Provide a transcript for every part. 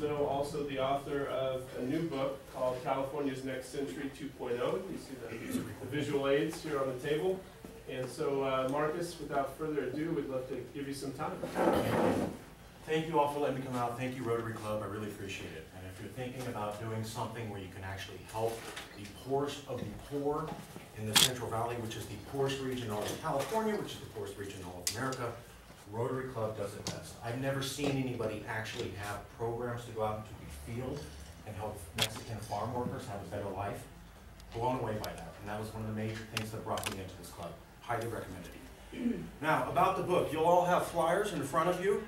Fresno, also the author of a new book called California's Next Century 2.0. You see the visual aids here on the table. And so, Marcus, without further ado, we'd love to give you some time. Thank you all for letting me come out. Thank you, Rotary Club. I really appreciate it. And if you're thinking about doing something where you can actually help the poorest of the poor in the Central Valley, which is the poorest region in all of California, which is the poorest region in all of America, Rotary Club does it best. I've never seen anybody actually have programs to go out into the field and help Mexican farm workers have a better life. Blown away by that. And that was one of the major things that brought me into this club. Highly recommended it. Now, about the book. You'll all have flyers in front of you.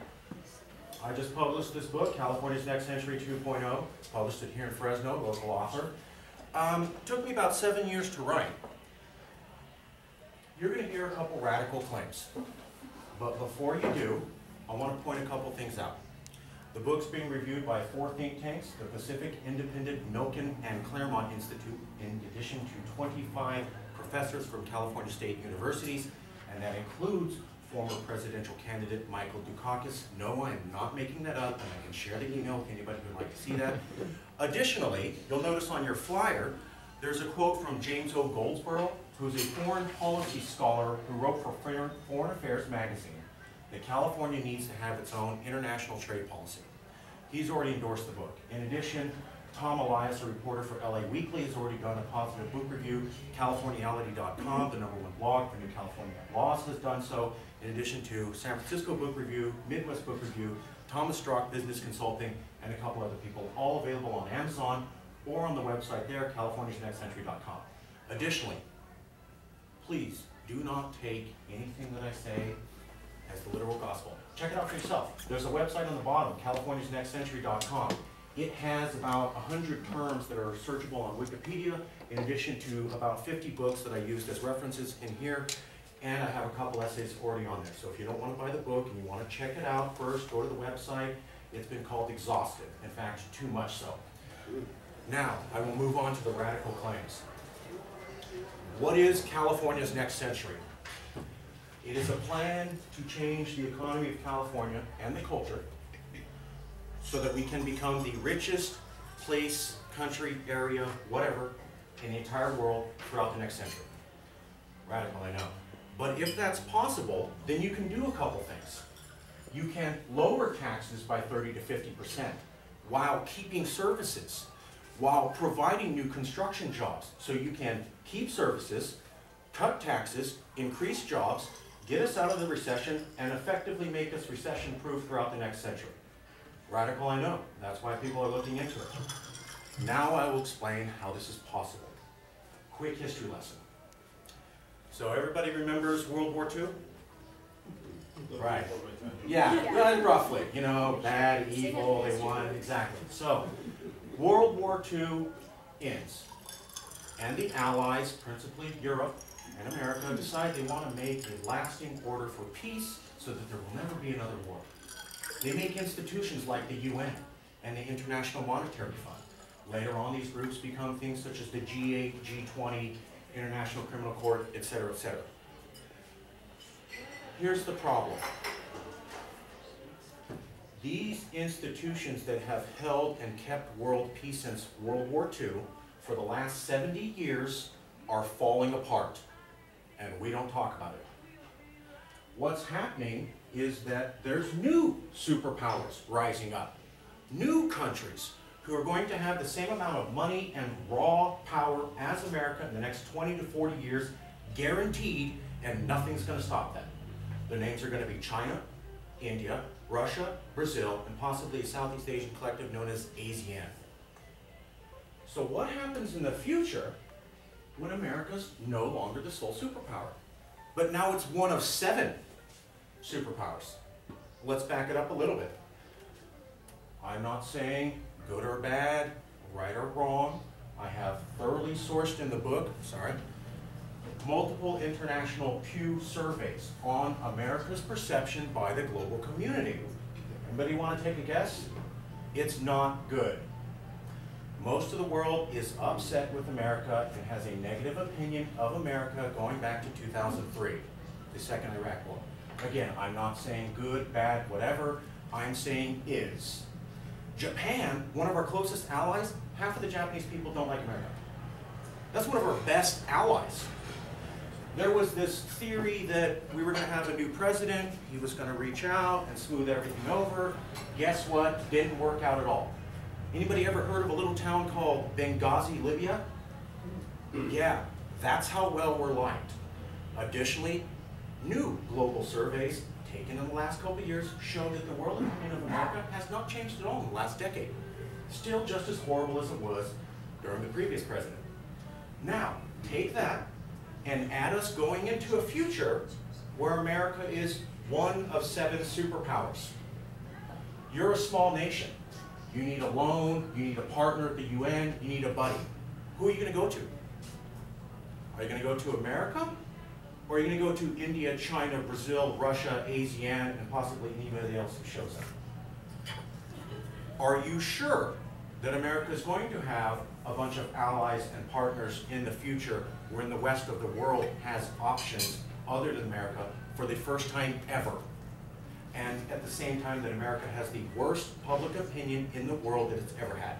I just published this book, California's Next Century 2.0. Published it here in Fresno, local author. Took me about 7 years to write. You're going to hear a couple radical claims. But before you do, I want to point a couple things out. The book's being reviewed by 4 think tanks, the Pacific Independent, Milken, and Claremont Institute, in addition to 25 professors from California State Universities, and that includes former presidential candidate Michael Dukakis. No, I am not making that up, and I can share the email if anybody would like to see that. Additionally, you'll notice on your flyer, there's a quote from James O. Goldsboro, who's a foreign policy scholar who wrote for Foreign Affairs magazine that California needs to have its own international trade policy. He's already endorsed the book. In addition, Tom Elias, a reporter for LA Weekly, has already done a positive book review. Californiality.com, the #1 blog for New California Laws, has done so. In addition to San Francisco Book Review, Midwest Book Review, Thomas Strock Business Consulting, and a couple other people, all available on Amazon or on the website there, californiasnextcentury.com. Additionally, please do not take anything that I say as the literal gospel. Check it out for yourself. There's a website on the bottom, californiasnextcentury.com. It has about 100 terms that are searchable on Wikipedia, in addition to about 50 books that I used as references in here, and I have a couple essays already on there. So if you don't want to buy the book and you want to check it out first, go to the website. It's been called exhaustive, in fact, too much so. Now, I will move on to the radical claims. What is California's next century? It is a plan to change the economy of California and the culture so that we can become the richest place, country, area, whatever, in the entire world throughout the next century. Radical, I know. But if that's possible, then you can do a couple things. You can lower taxes by 30 to 50% while keeping services, while providing new construction jobs. So you can keep services, cut taxes, increase jobs, get us out of the recession, and effectively make us recession-proof throughout the next century. Radical, I know. That's why people are looking into it. Now I will explain how this is possible. Quick history lesson. So everybody remembers World War II? Right. Yeah, roughly. You know, bad, evil, they won, exactly. So, World War II ends. And the Allies, principally Europe and America, decide they want to make a lasting order for peace so that there will never be another war. They make institutions like the UN and the International Monetary Fund. Later on, these groups become things such as the G8, G20, International Criminal Court, etc., etc. Here's the problem. These institutions that have held and kept world peace since World War II for the last 70 years are falling apart, and we don't talk about it. What's happening is that there's new superpowers rising up, new countries who are going to have the same amount of money and raw power as America in the next 20 to 40 years, guaranteed, and nothing's going to stop them. The names are going to be China, India, Russia, Brazil, and possibly a Southeast Asian collective known as ASEAN. So what happens in the future when America's no longer the sole superpower? But now it's one of 7 superpowers. Let's back it up a little bit. I'm not saying good or bad, right or wrong. I have thoroughly sourced in the book, multiple international Pew surveys on America's perception by the global community. Anybody want to take a guess? It's not good. Most of the world is upset with America and has a negative opinion of America going back to 2003, the second Iraq War. Again, I'm not saying good, bad, whatever. I'm saying is. Japan, one of our closest allies, half of the Japanese people don't like America. That's one of our best allies. There was this theory that we were going to have a new president, he was going to reach out and smooth everything over. Guess what? Didn't work out at all. Anybody ever heard of a little town called Benghazi, Libya? Yeah, that's how well we're liked. Additionally, new global surveys taken in the last couple of years show that the world opinion of America has not changed at all in the last decade. Still just as horrible as it was during the previous president. Now, take that and add us going into a future where America is one of 7 superpowers. You're a small nation. You need a loan, you need a partner at the UN, you need a buddy. Who are you going to go to? Are you going to go to America? Or are you going to go to India, China, Brazil, Russia, ASEAN, and possibly anybody else who shows up? Are you sure that America is going to have a bunch of allies and partners in the future when the rest of the world has options other than America for the first time ever? And at the same time that America has the worst public opinion in the world that it's ever had.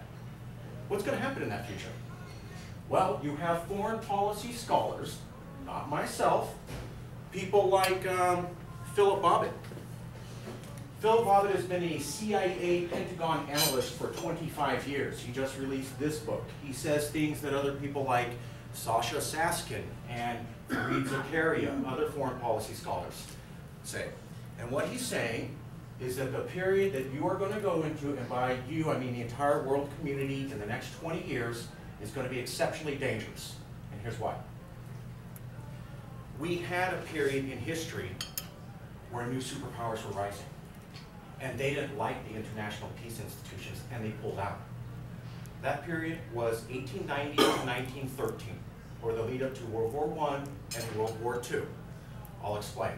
What's going to happen in that future? Well, you have foreign policy scholars, not myself, people like Philip Bobbitt. Philip Bobbitt has been a CIA Pentagon analyst for 25 years. He just released this book. He says things that other people like Sasha Saskin and Ruiz Evans, other foreign policy scholars, say. And what he's saying is that the period that you are going to go into, and by you I mean the entire world community in the next 20 years, is going to be exceptionally dangerous. And here's why. We had a period in history where new superpowers were rising. And they didn't like the international peace institutions, and they pulled out. That period was 1890 to 1913, or the lead up to World War I and World War II. I'll explain.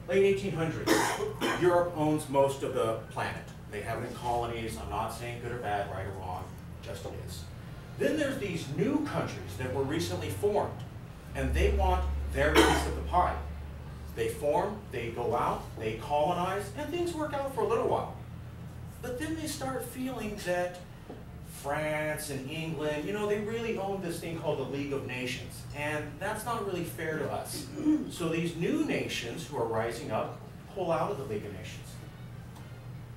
Late 1800s, Europe owns most of the planet. They have it in colonies. I'm not saying good or bad, right or wrong, just it is. Then there's these new countries that were recently formed, and they want their piece of the pie. They form, they go out, they colonize, and things work out for a little while. But then they start feeling that France and England, you know, they really own this thing called the League of Nations, and that's not really fair to us. So these new nations who are rising up pull out of the League of Nations,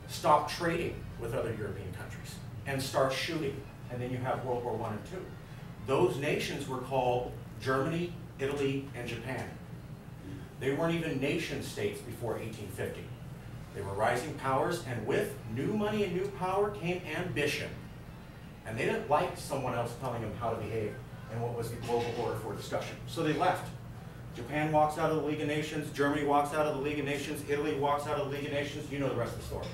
stop trading with other European countries, and start shooting. And then you have World War I and II. Those nations were called Germany, Italy, and Japan. They weren't even nation states before 1850. They were rising powers, and with new money and new power came ambition. And they didn't like someone else telling them how to behave and what was the global order for discussion. So they left. Japan walks out of the League of Nations, Germany walks out of the League of Nations, Italy walks out of the League of Nations, you know the rest of the story.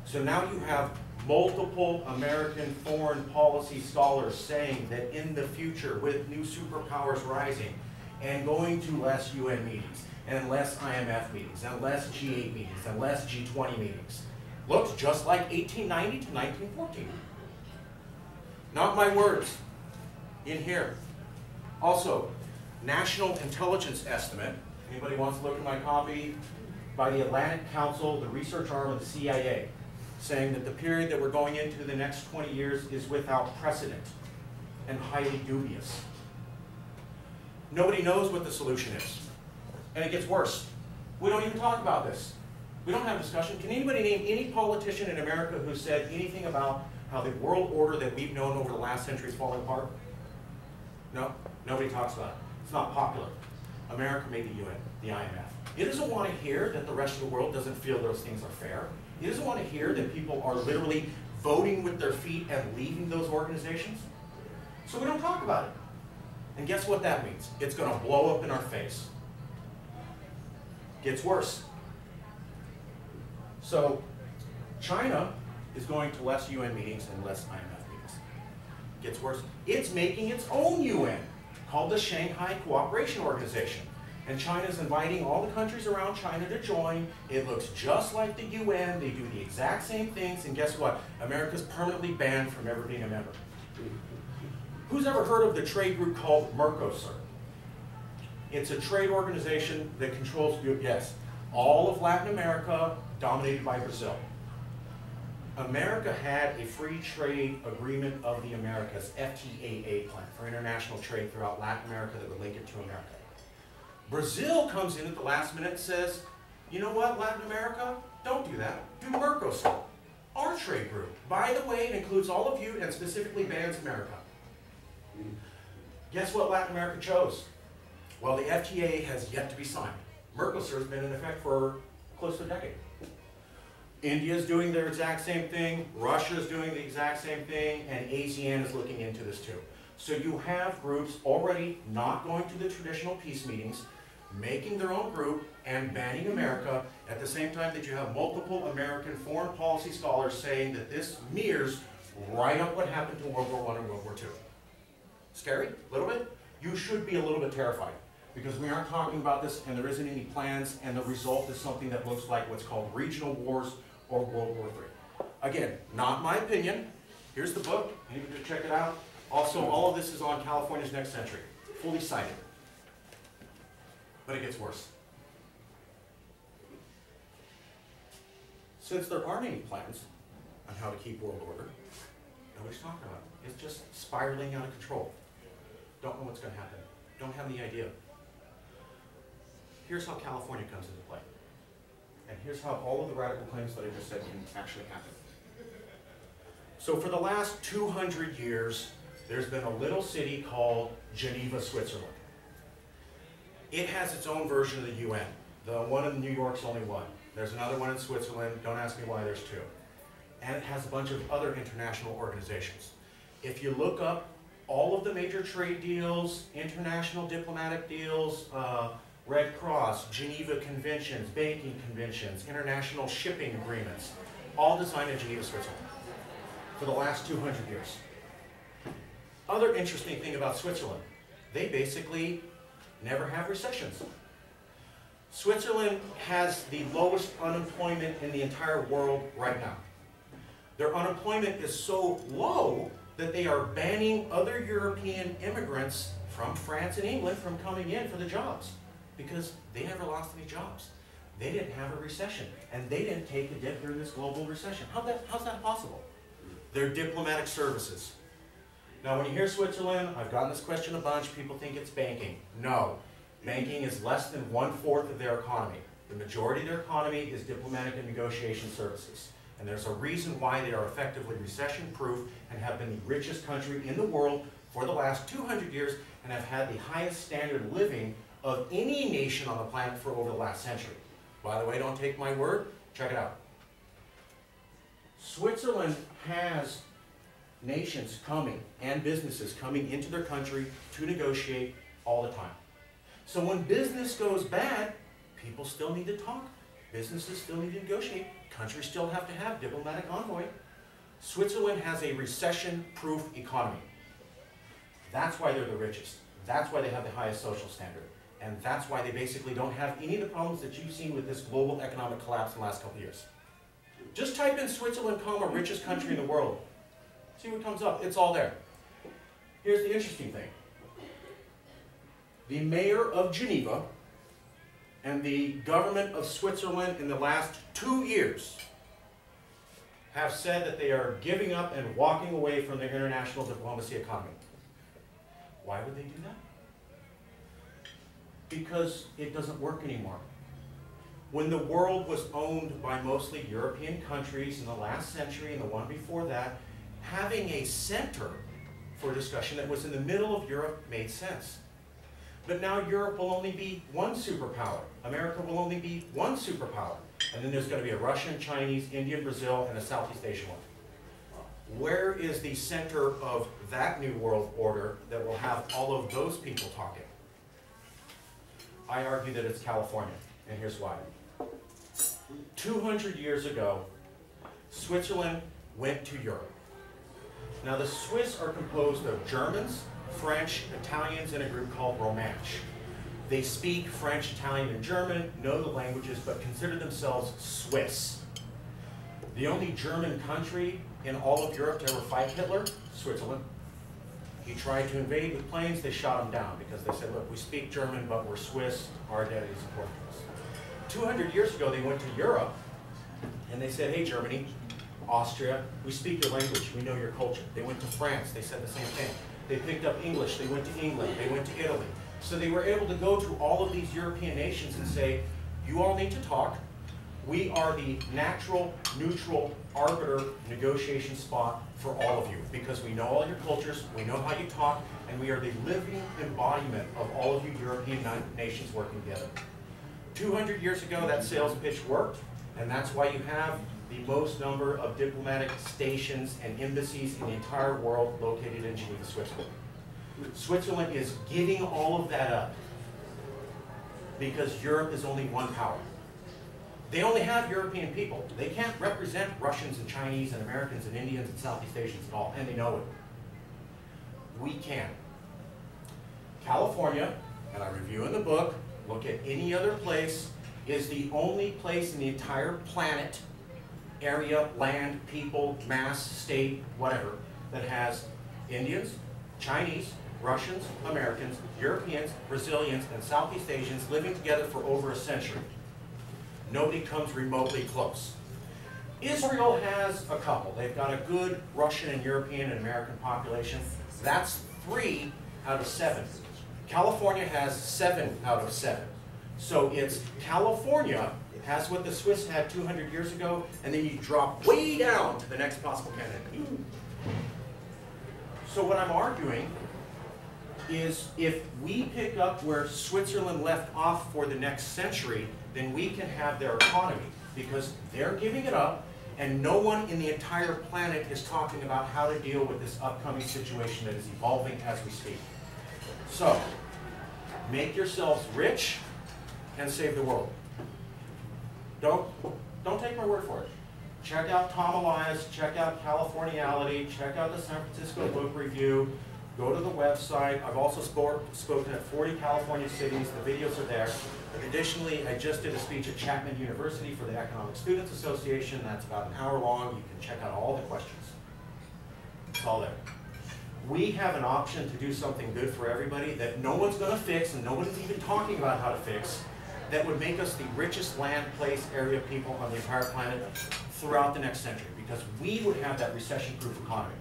So now you have multiple American foreign policy scholars saying that in the future, with new superpowers rising, and going to less UN meetings, and less IMF meetings, and less G8 meetings, and less G20 meetings. Looks just like 1890 to 1914. Not my words, in here. Also, National Intelligence Estimate, anybody wants to look at my copy, by the Atlantic Council, the research arm of the CIA, saying that the period that we're going into the next 20 years is without precedent and highly dubious. Nobody knows what the solution is. And it gets worse. We don't even talk about this. We don't have discussion. Can anybody name any politician in America who said anything about how the world order that we've known over the last century is falling apart? No? Nobody talks about it. It's not popular. America made the UN, the IMF. It doesn't want to hear that the rest of the world doesn't feel those things are fair. It doesn't want to hear that people are literally voting with their feet and leaving those organizations. So we don't talk about it. And guess what that means? It's going to blow up in our face. Gets worse. So China is going to less UN meetings and less IMF meetings. Gets worse. It's making its own UN called the Shanghai Cooperation Organization. And China's inviting all the countries around China to join. It looks just like the UN. They do the exact same things. And guess what? America's permanently banned from ever being a member. Who's ever heard of the trade group called Mercosur? It's a trade organization that controls, yes, all of Latin America, dominated by Brazil. America had a free trade agreement of the Americas, FTAA plan, for international trade throughout Latin America that would link it to America. Brazil comes in at the last minute and says, you know what, Latin America, don't do that. Do Mercosur, our trade group. By the way, it includes all of you and specifically bans America. Guess what Latin America chose? Well, the FTA has yet to be signed. Mercosur has been in effect for close to a decade. India is doing their exact same thing, Russia is doing the exact same thing, and ASEAN is looking into this too. So you have groups already not going to the traditional peace meetings, making their own group, and banning America, at the same time that you have multiple American foreign policy scholars saying that this mirrors right up what happened to World War I and World War II. Scary? A little bit? You should be a little bit terrified, because we aren't talking about this and there isn't any plans, and the result is something that looks like what's called regional wars or World War III. Again, not my opinion. Here's the book, and you can just check it out. Also, all of this is on California's Next Century, fully cited. But it gets worse. Since there aren't any plans on how to keep world order, nobody's talking about it. It's just spiraling out of control. Don't know what's going to happen. Don't have any idea. Here's how California comes into play. And here's how all of the radical claims that I just said can actually happen. So for the last 200 years, there's been a little city called Geneva, Switzerland. It has its own version of the UN. The one in New York's only one. There's another one in Switzerland. Don't ask me why there's two. And it has a bunch of other international organizations. If you look up all of the major trade deals, international diplomatic deals, Red Cross, Geneva Conventions, banking conventions, international shipping agreements, all designed in Geneva, Switzerland for the last 200 years. Other interesting thing about Switzerland, they basically never have recessions. Switzerland has the lowest unemployment in the entire world right now. Their unemployment is so low that they are banning other European immigrants from France and England from coming in for the jobs, because they never lost any jobs. They didn't have a recession, and they didn't take a dip during this global recession. How's that possible? Their diplomatic services. Now, when you hear Switzerland, I've gotten this question a bunch, people think it's banking. No, banking is less than 1/4 of their economy. The majority of their economy is diplomatic and negotiation services. And there's a reason why they are effectively recession-proof and have been the richest country in the world for the last 200 years and have had the highest standard of living of any nation on the planet for over the last century. By the way, don't take my word, check it out. Switzerland has nations coming and businesses coming into their country to negotiate all the time. So when business goes bad, people still need to talk. Businesses still need to negotiate. Countries still have to have diplomatic envoy. Switzerland has a recession-proof economy. That's why they're the richest. That's why they have the highest social standard. And that's why they basically don't have any of the problems that you've seen with this global economic collapse in the last couple of years. Just type in Switzerland, richest country in the world. See what comes up. It's all there. Here's the interesting thing. The mayor of Geneva and the government of Switzerland in the last 2 years have said that they are giving up and walking away from their international diplomacy economy. Why would they do that? Because it doesn't work anymore. When the world was owned by mostly European countries in the last century and the one before that, having a center for discussion that was in the middle of Europe made sense. But now Europe will only be one superpower. America will only be one superpower. And then there's going to be a Russian, Chinese, Indian, Brazil, and a Southeast Asian one. Where is the center of that new world order that will have all of those people talking? I argue that it's California, and here's why. 200 years ago, Switzerland went to Europe. Now the Swiss are composed of Germans, French, Italians, and a group called Romansh. They speak French, Italian, and German, know the languages, but consider themselves Swiss. The only German country in all of Europe to ever fight Hitler, Switzerland. He tried to invade with planes, they shot him down because they said, look, we speak German, but we're Swiss, our identity is important to us. 200 years ago, they went to Europe, and they said, hey, Germany, Austria, we speak your language, we know your culture. They went to France, they said the same thing. They picked up English, they went to England, they went to Italy. So they were able to go to all of these European nations and say, you all need to talk. We are the natural, neutral, arbiter negotiation spot for all of you because we know all your cultures, we know how you talk, and we are the living embodiment of all of you European nations working together. 200 years ago, that sales pitch worked, and that's why you have the most number of diplomatic stations and embassies in the entire world located in Geneva, Switzerland. Switzerland is giving all of that up because Europe is only one power. They only have European people. They can't represent Russians and Chinese and Americans and Indians and Southeast Asians at all, and they know it. We can. California, and I review in the book, look at any other place, is the only place in the entire planet, area, land, people, mass, state, whatever, that has Indians, Chinese, Russians, Americans, Europeans, Brazilians, and Southeast Asians living together for over a century. Nobody comes remotely close. Israel has a couple. They've got a good Russian and European and American population. That's 3 out of 7. California has 7 out of 7. So it's California has what the Swiss had 200 years ago, and then you drop way down to the next possible candidate. So what I'm arguing is if we pick up where Switzerland left off for the next century, then we can have their economy because they're giving it up and no one in the entire planet is talking about how to deal with this upcoming situation that is evolving as we speak. So, make yourselves rich and save the world. Don't take my word for it. Check out Tom Elias, check out Californiality, check out the San Francisco Book Review, go to the website. I've also spoken at 40 California cities. The videos are there. Additionally, I just did a speech at Chapman University for the Economic Students Association. That's about an hour long. You can check out all the questions. It's all there. We have an option to do something good for everybody that no one's going to fix and no one's even talking about how to fix that would make us the richest land, place, area people on the entire planet throughout the next century because we would have that recession-proof economy.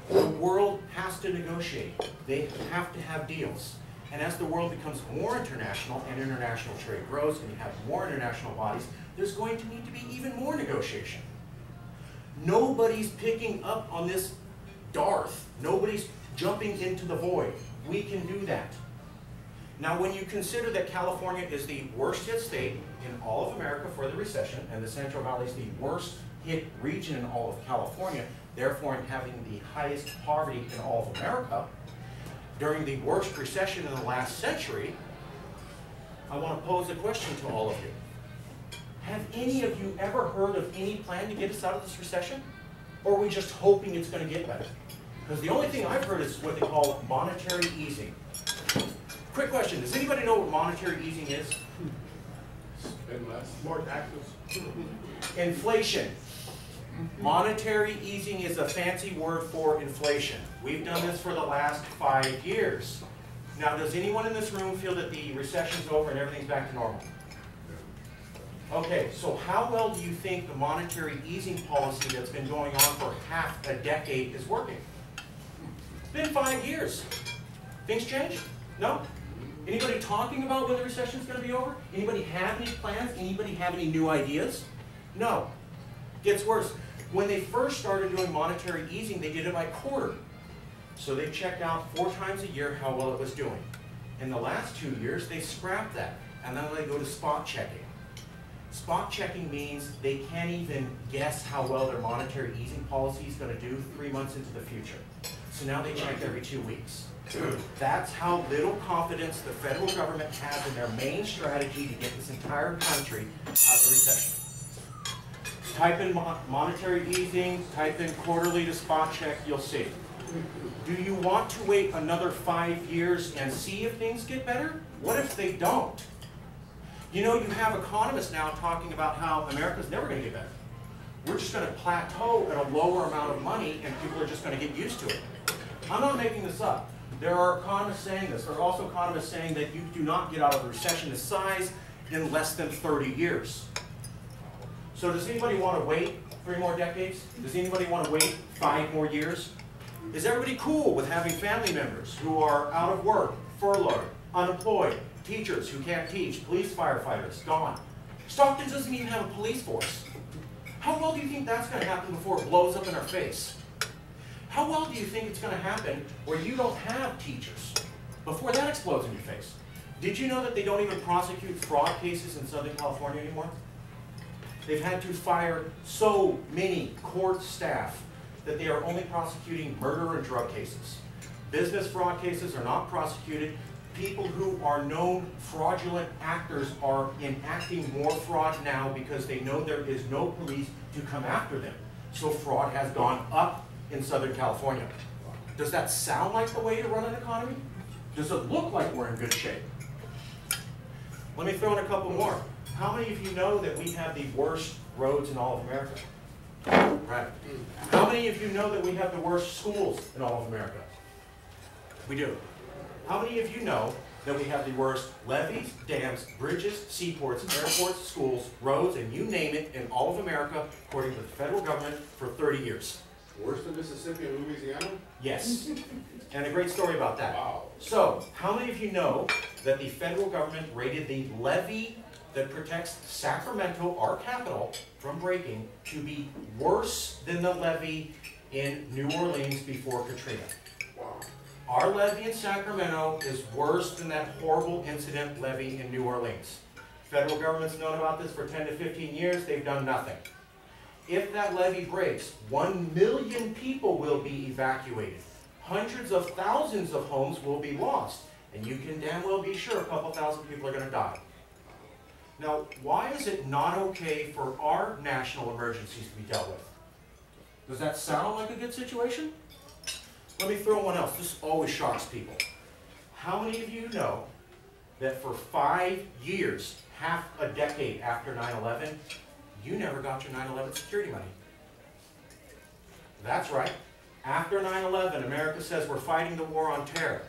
The world has to negotiate. They have to have deals. And as the world becomes more international and international trade grows and you have more international bodies, there's going to need to be even more negotiation. Nobody's picking up on this Darth. Nobody's jumping into the void. We can do that. Now, when you consider that California is the worst hit state in all of America for the recession, and the Central Valley is the worst hit region in all of California, therefore in having the highest poverty in all of America, during the worst recession in the last century, I want to pose a question to all of you. Have any of you ever heard of any plan to get us out of this recession? Or are we just hoping it's going to get better? Because the only thing I've heard is what they call monetary easing. Quick question, does anybody know what monetary easing is? Spend less. More taxes. Inflation. Monetary easing is a fancy word for inflation. We've done this for the last 5 years. Now, does anyone in this room feel that the recession's over and everything's back to normal? Okay, so how well do you think the monetary easing policy that's been going on for half a decade is working? It's been 5 years. Things changed? No? Anybody talking about when the recession's going to be over? Anybody have any plans? Anybody have any new ideas? No. Gets worse. When they first started doing monetary easing, they did it by quarter. So they checked out 4 times a year how well it was doing. In the last 2 years, they scrapped that, and then they go to spot checking. Spot checking means they can't even guess how well their monetary easing policy is going to do 3 months into the future. So now they check every 2 weeks. That's how little confidence the federal government has in their main strategy to get this entire country out of the recession. Type in monetary easing, type in quarterly to spot check, you'll see. Do you want to wait another 5 years and see if things get better? What if they don't? You know, you have economists now talking about how America's never going to get better. We're just going to plateau at a lower amount of money and people are just going to get used to it. I'm not making this up. There are economists saying this. There are also economists saying that you do not get out of a recession this size in less than 30 years. So does anybody want to wait 3 more decades? Does anybody want to wait 5 more years? Is everybody cool with having family members who are out of work, furloughed, unemployed, teachers who can't teach, police firefighters, gone? Stockton doesn't even have a police force. How well do you think that's going to happen before it blows up in our face? How well do you think it's going to happen where you don't have teachers before that explodes in your face? Did you know that they don't even prosecute fraud cases in Southern California anymore? They've had to fire so many court staff that they are only prosecuting murder and drug cases. Business fraud cases are not prosecuted. People who are known fraudulent actors are enacting more fraud now because they know there is no police to come after them. So fraud has gone up in Southern California. Does that sound like the way to run an economy? Does it look like we're in good shape? Let me throw in a couple more. How many of you know that we have the worst roads in all of America? Right. How many of you know that we have the worst schools in all of America? We do. How many of you know that we have the worst levees, dams, bridges, seaports, airports, schools, roads, and you name it in all of America, according to the federal government, for 30 years? Worse than Mississippi and Louisiana? Yes. And a great story about that. Wow. So, how many of you know that the federal government rated the levee that protects Sacramento, our capital, from breaking to be worse than the levee in New Orleans before Katrina? Wow. Our levee in Sacramento is worse than that horrible incident levee in New Orleans. Federal government's known about this for 10 to 15 years. They've done nothing. If that levee breaks, 1 million people will be evacuated. Hundreds of thousands of homes will be lost. And you can damn well be sure a couple thousand people are going to die. Now, why is it not okay for our national emergencies to be dealt with? Does that sound like a good situation? Let me throw one else. This always shocks people. How many of you know that for 5 years, half a decade after 9/11, you never got your 9/11 security money? That's right. After 9/11, America says we're fighting the war on terror.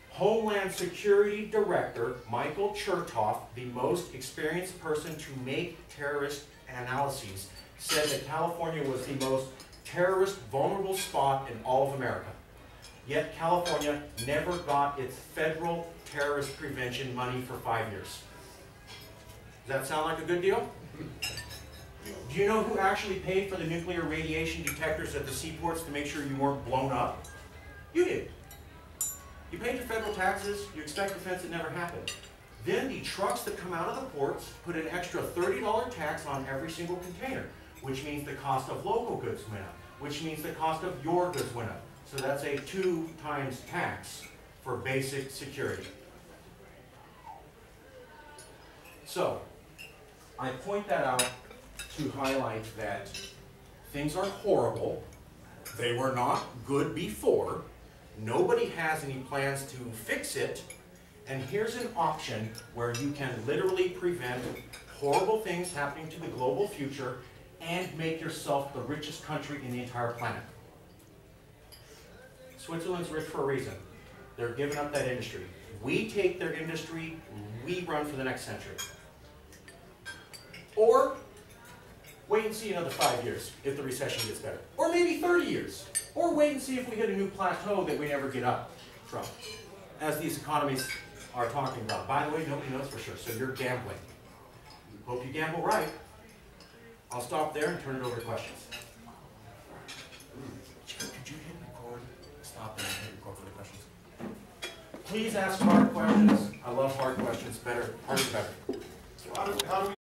Homeland Security Director Michael Chertoff, the most experienced person to make terrorist analyses, said that California was the most terrorist vulnerable spot in all of America. Yet California never got its federal terrorist prevention money for 5 years. Does that sound like a good deal? Do you know who actually paid for the nuclear radiation detectors at the seaports to make sure you weren't blown up? You did. You paid your federal taxes, you expect defense, it never happened. Then the trucks that come out of the ports put an extra $30 tax on every single container, which means the cost of local goods went up, which means the cost of your goods went up. So that's a 2 times tax for basic security. So, I point that out to highlight that things are horrible. They were not good before. Nobody has any plans to fix it. And here's an option where you can literally prevent horrible things happening to the global future and make yourself the richest country in the entire planet. Switzerland's rich for a reason. They're giving up that industry. We take their industry, we run for the next century. Or wait and see another 5 years if the recession gets better. Or maybe 30 years. Or wait and see if we hit a new plateau that we never get up from, as these economies are talking about. By the way, nobody knows for sure, so you're gambling. Hope you gamble right. I'll stop there and turn it over to questions. Could you hit record? Stop and hit record for the questions. Please ask hard questions. I love hard questions. Better, harder, better. So how do we